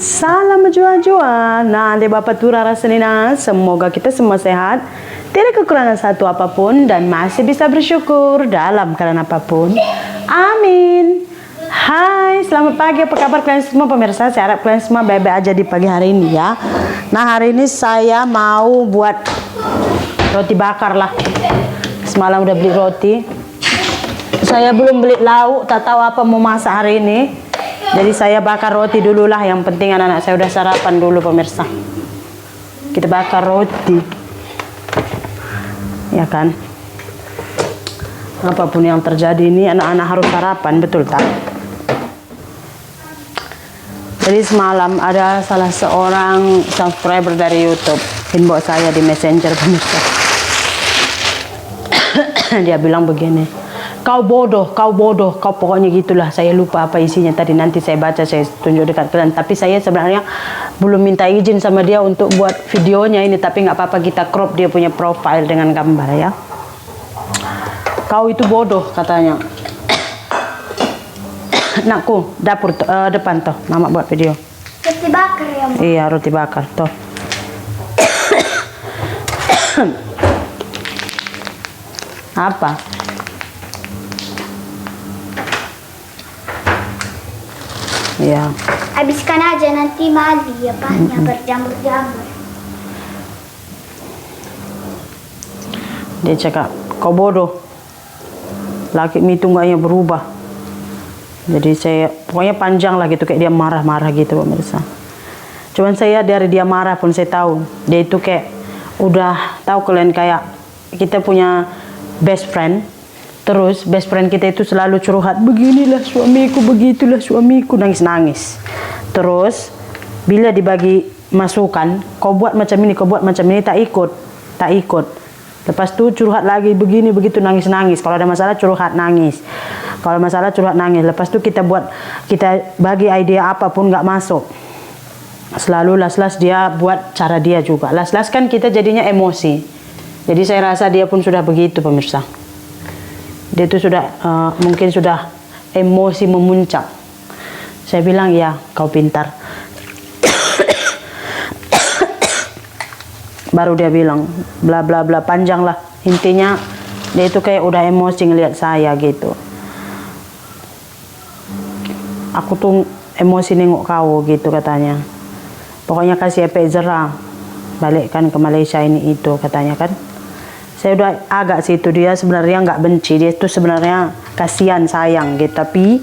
Salam jua-jua. Nah, de Bapak Tura Rasenina, semoga kita semua sehat, tidak kekurangan satu apapun, dan masih bisa bersyukur dalam keadaan apapun. Amin. Hai, selamat pagi. Apa kabar kalian semua pemirsa? Saya harap kalian semua baik-baik aja di pagi hari ini ya. Nah, hari ini saya mau buat roti bakar lah. Semalam udah beli roti. Saya belum beli lauk, tak tahu apa mau masak hari ini. Jadi saya bakar roti dulu lah. Yang penting anak-anak saya udah sarapan dulu pemirsa. Kita bakar roti, ya kan? Apapun yang terjadi ini anak-anak harus sarapan, betul tak? Jadi semalam ada salah seorang subscriber dari YouTube inbox saya di Messenger pemirsa. Dia bilang begini, kau bodoh, kau pokoknya gitulah. Saya lupa apa isinya tadi, nanti saya baca, saya tunjuk dekat kalian. Tapi saya sebenarnya belum minta izin sama dia untuk buat videonya ini, tapi nggak apa-apa, kita crop dia punya profile dengan gambar ya. Kau itu bodoh katanya. Nakku, dapur depan toh, mama buat video. Roti bakar ya, Ma? Iya, roti bakar toh. Apa? Ya. Habiskan aja nanti mali ya Paknya berjamur-jamur. Dia cakap, kau bodoh. Laki itu enggaknya berubah. Jadi saya, pokoknya panjang lah gitu, kayak dia marah-marah gitu pemirsa. Cuman saya dari dia marah pun saya tahu, dia itu kayak udah tahu kalian, kayak kita punya best friend. Terus best friend kita itu selalu curhat, beginilah suamiku, begitulah suamiku, nangis-nangis. Terus bila dibagi masukan, kau buat macam ini, kau buat macam ini, tak ikut. Lepas itu curhat lagi, begini begitu, nangis-nangis. Kalau ada masalah curhat nangis. Kalau masalah curhat nangis. Lepas itu kita bagi ide apapun nggak masuk. Selalu las-las dia buat cara dia juga. Las-las kan kita jadinya emosi. Jadi saya rasa dia pun sudah begitu pemirsa. Dia itu sudah mungkin sudah emosi memuncak. Saya bilang, ya kau pintar. Baru dia bilang bla bla bla, panjang lah. Intinya dia itu kayak udah emosi ngelihat saya gitu. Aku tuh emosi nengok kau gitu katanya. Pokoknya kasih efek jerah, balikkan ke Malaysia ini itu katanya kan. Saya udah agak situ, dia sebenarnya nggak benci, dia itu sebenarnya kasihan sayang gitu, tapi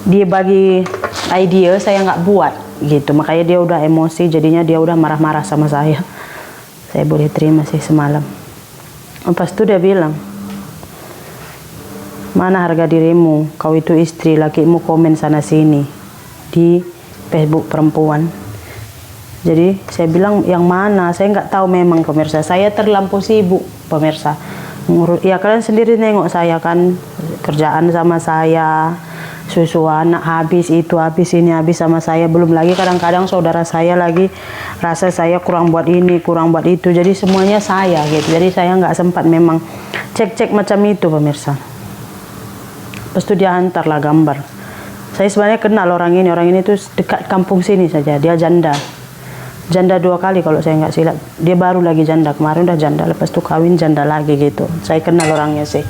dia bagi ide saya nggak buat gitu, makanya dia udah emosi, jadinya dia udah marah-marah sama saya. Saya boleh terima sih semalam. Lepas itu dia bilang, mana harga dirimu, kau itu istri, lakimu komen sana sini di Facebook perempuan. Jadi saya bilang yang mana, saya nggak tahu memang pemirsa, saya terlampau sibuk pemirsa. Ya kalian sendiri nengok saya kan, kerjaan sama saya, susu anak habis, itu habis, ini habis sama saya. Belum lagi kadang-kadang saudara saya lagi rasa saya kurang buat ini, kurang buat itu. Jadi semuanya saya gitu. Jadi saya nggak sempat memang cek-cek macam itu pemirsa. Terus itu dia hantarlah gambar. Saya sebenarnya kenal orang ini tuh dekat kampung sini saja. Dia janda 2 kali kalau saya nggak silap. Dia baru lagi janda, kemarin udah janda, lepas itu kawin janda lagi gitu. Saya kenal orangnya sih.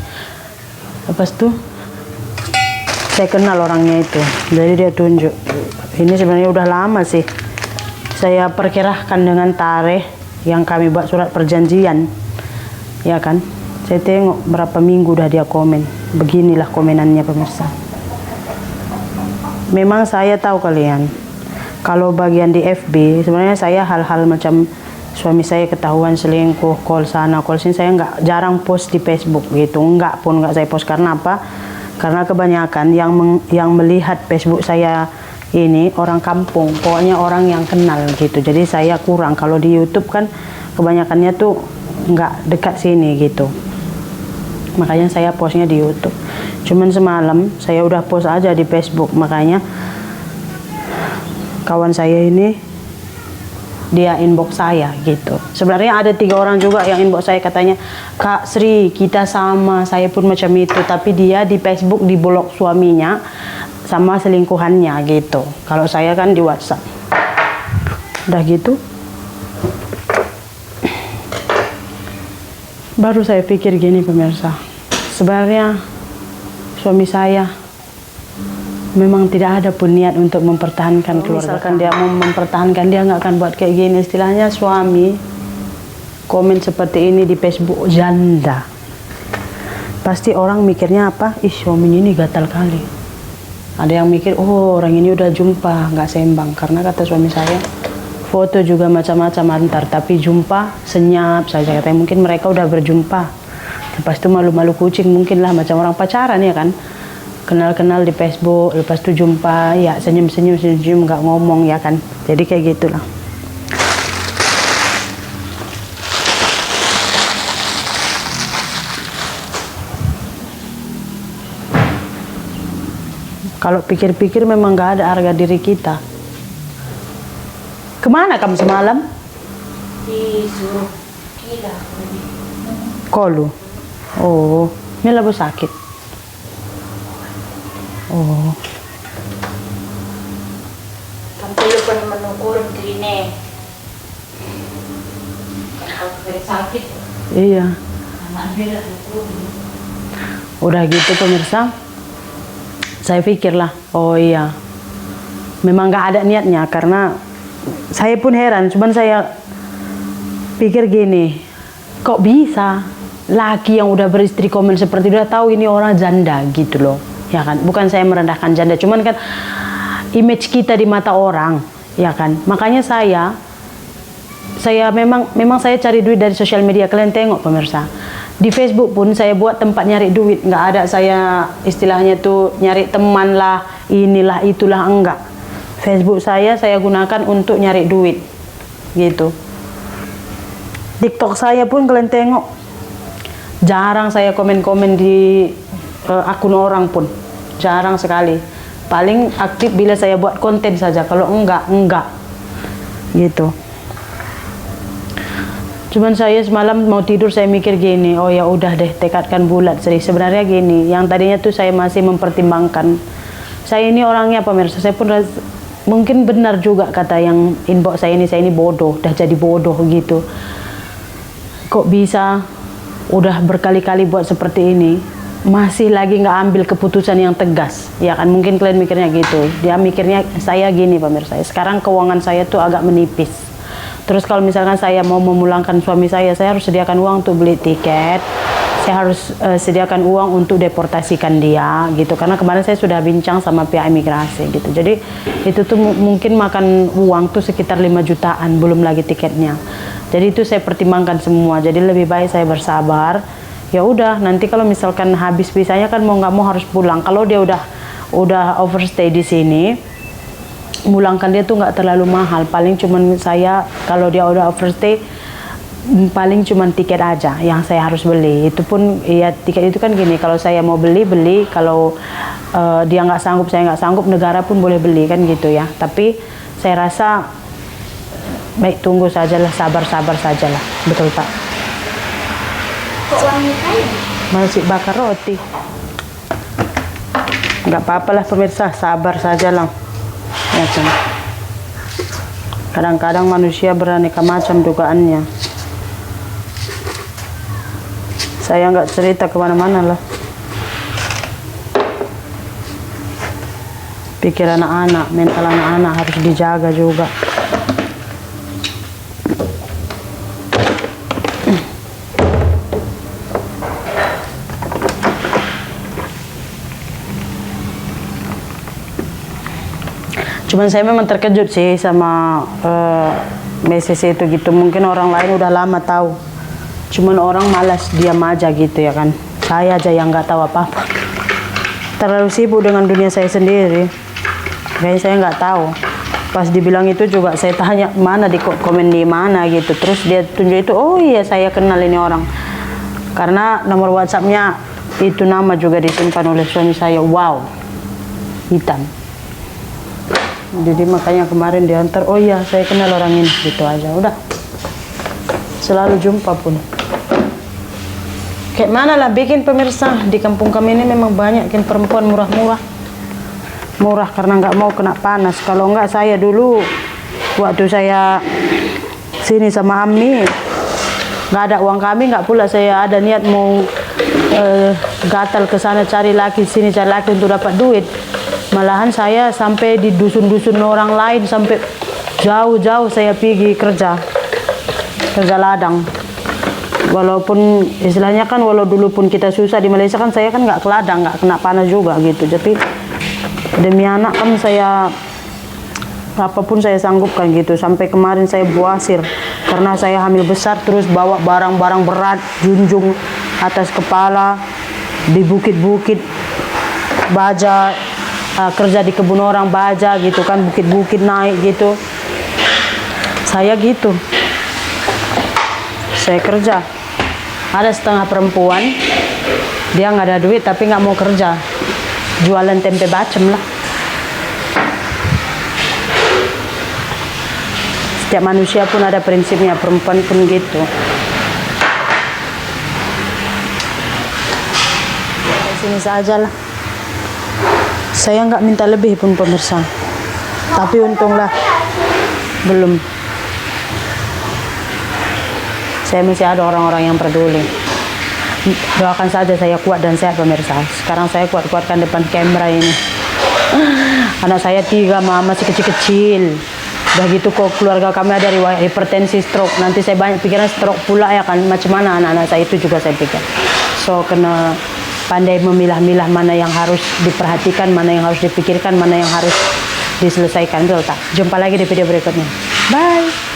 Lepas itu saya kenal orangnya itu, jadi dia tunjuk. Ini sebenarnya udah lama sih. Saya perkirakan dengan tarikh yang kami buat surat perjanjian, ya kan. Saya tengok berapa minggu udah dia komen. Beginilah komenannya pemirsa. Memang saya tahu kalian, kalau bagian di FB, sebenarnya saya hal-hal macam suami saya ketahuan selingkuh, call sana, call sini, saya nggak jarang post di Facebook gitu. Nggak saya post. Karena apa? Karena kebanyakan yang melihat Facebook saya ini orang kampung, pokoknya orang yang kenal gitu. Jadi saya kurang. Kalau di YouTube kan kebanyakannya tuh nggak dekat sini gitu. Makanya saya postnya di YouTube. Cuman semalam saya udah post aja di Facebook, makanya kawan saya ini dia inbox saya gitu. Sebenarnya ada 3 orang juga yang inbox saya, katanya, Kak Sri, kita sama, saya pun macam itu, tapi dia di Facebook diblok suaminya sama selingkuhannya gitu. Kalau saya kan di WhatsApp. Udah gitu, baru saya pikir gini pemirsa, sebenarnya suami saya memang tidak ada pun niat untuk mempertahankan keluarga. Misalkan dia mau mempertahankan, dia nggak akan buat kayak gini. Istilahnya suami komen seperti ini di Facebook, janda. Pasti orang mikirnya apa? Ih, suaminya ini gatal kali. Ada yang mikir, oh orang ini udah jumpa, nggak seimbang. Karena kata suami saya, foto juga macam-macam antar, tapi jumpa senyap saja. Katanya mungkin mereka udah berjumpa. Lepas itu malu-malu kucing mungkin lah, macam orang pacaran ya kan. Kenal-kenal di Facebook, lepas itu jumpa, ya senyum-senyum, senyum, nggak ngomong ya kan. Jadi kayak gitulah. Kalau pikir-pikir memang nggak ada harga diri kita. Kemana kamu semalam? Disuruh gila. Kolu. Oh, ini labo sakit. Oh, Kamu telepon menunggu gini. Kalau sakit, iya. anak bela nunggu. Udah gitu pemirsa, saya pikirlah, oh iya, memang nggak ada niatnya. Karena saya pun heran, cuman saya pikir gini, kok bisa laki yang udah beristri komen seperti itu, udah tahu ini orang janda gitu loh, ya kan? Bukan saya merendahkan janda, cuman kan image kita di mata orang, ya kan? Makanya saya memang saya cari duit dari sosial media. Kalian tengok pemirsa, di Facebook pun saya buat tempat nyari duit. Nggak ada saya istilahnya tuh nyari teman lah, inilah itulah, enggak. Facebook saya gunakan untuk nyari duit gitu. TikTok saya pun kalian tengok, jarang saya komen-komen di akun orang pun, jarang sekali. Paling aktif bila saya buat konten saja, kalau enggak gitu. Cuman saya semalam mau tidur saya mikir gini, oh ya udah deh, tekadkan bulat. Sebenarnya gini, yang tadinya tuh saya masih mempertimbangkan. Saya ini orangnya pemirsa, saya pun mungkin benar juga kata yang inbox saya ini bodoh, dah jadi bodoh gitu. Kok bisa udah berkali-kali buat seperti ini, masih lagi nggak ambil keputusan yang tegas, ya kan? Mungkin kalian mikirnya gitu. Dia mikirnya saya gini pemirsa, sekarang keuangan saya tuh agak menipis. Terus kalau misalkan saya mau memulangkan suami saya harus sediakan uang untuk beli tiket, saya harus sediakan uang untuk deportasikan dia gitu. Karena kemarin saya sudah bincang sama pihak imigrasi gitu. Jadi itu tuh mungkin makan uang tuh sekitar 5 jutaan, belum lagi tiketnya. Jadi itu saya pertimbangkan semua. Jadi lebih baik saya bersabar. Ya udah, nanti kalau misalkan habis visanya kan mau nggak mau harus pulang. Kalau dia udah overstay di sini, mulangkan dia tuh nggak terlalu mahal. Paling cuman saya kalau dia udah overstay, paling cuman tiket aja yang saya harus beli. Itu pun ya tiket itu kan gini, kalau saya mau beli, kalau dia nggak sanggup, saya nggak sanggup, negara pun boleh beli kan gitu ya. Tapi saya rasa baik, tunggu sajalah, sabar sajalah, betul tak? Kok wangi kali? Masih bakar roti. Nggak apa-apalah pemirsa, sabar sajalah. Ya kan? Kadang-kadang manusia beraneka macam dugaannya. Saya nggak cerita kemana-mana lah. Pikir anak-anak, mental anak-anak harus dijaga juga. Cuman saya memang terkejut sih sama message itu gitu. Mungkin orang lain udah lama tahu. Cuman orang malas diam aja gitu ya kan. Saya aja yang nggak tahu apa-apa. Terlalu sibuk dengan dunia saya sendiri. Kayaknya saya nggak tahu. Pas dibilang itu juga saya tanya mana di komen di mana gitu. Terus dia tunjuk itu, oh iya saya kenal ini orang. Karena nomor WhatsApp-nya itu nama juga disimpan oleh suami saya. Wow, hitam. Jadi makanya kemarin diantar, oh iya saya kenal orang ini, gitu aja. Udah, selalu jumpa pun. Kayak mana lah bikin pemirsa, di kampung kami ini memang banyak kan perempuan murah-murah. Murah karena nggak mau kena panas. Kalau nggak saya dulu Waktu saya sini sama Ami, nggak ada uang kami, nggak pula saya ada niat mau gatal ke sana cari laki, sini cari laki untuk dapat duit. Malahan saya sampai di dusun-dusun orang lain, sampai jauh-jauh saya pergi kerja ladang. Walaupun istilahnya kan, walau dulu pun kita susah di Malaysia kan, saya kan nggak ke ladang, nggak kena panas juga gitu. Tapi demi anak kan saya apapun saya sanggupkan gitu. Sampai kemarin saya buasir karena saya hamil besar, terus bawa barang-barang berat, junjung atas kepala di bukit-bukit baja, kerja di kebun orang baja gitu kan, bukit-bukit naik gitu. Saya gitu, saya kerja. Ada setengah perempuan, dia nggak ada duit tapi nggak mau kerja, jualan tempe bacem lah. Setiap manusia pun ada prinsipnya, perempuan pun gitu. Sini saja lah. Saya nggak minta lebih pun pemirsa, tapi untunglah belum. Saya masih ada orang-orang yang peduli. Doakan saja saya kuat dan sehat pemirsa. Sekarang saya kuat-kuatkan depan kamera ini. Anak saya 3, mama masih kecil-kecil. Udah gitu kok keluarga kami ada riwayat hipertensi, stroke. Nanti saya banyak pikiran stroke pula ya kan. Macam mana anak-anak saya itu juga saya pikir. So kena pandai memilah-milah mana yang harus diperhatikan, mana yang harus dipikirkan, mana yang harus diselesaikan. Betul tak? Jumpa lagi di video berikutnya. Bye.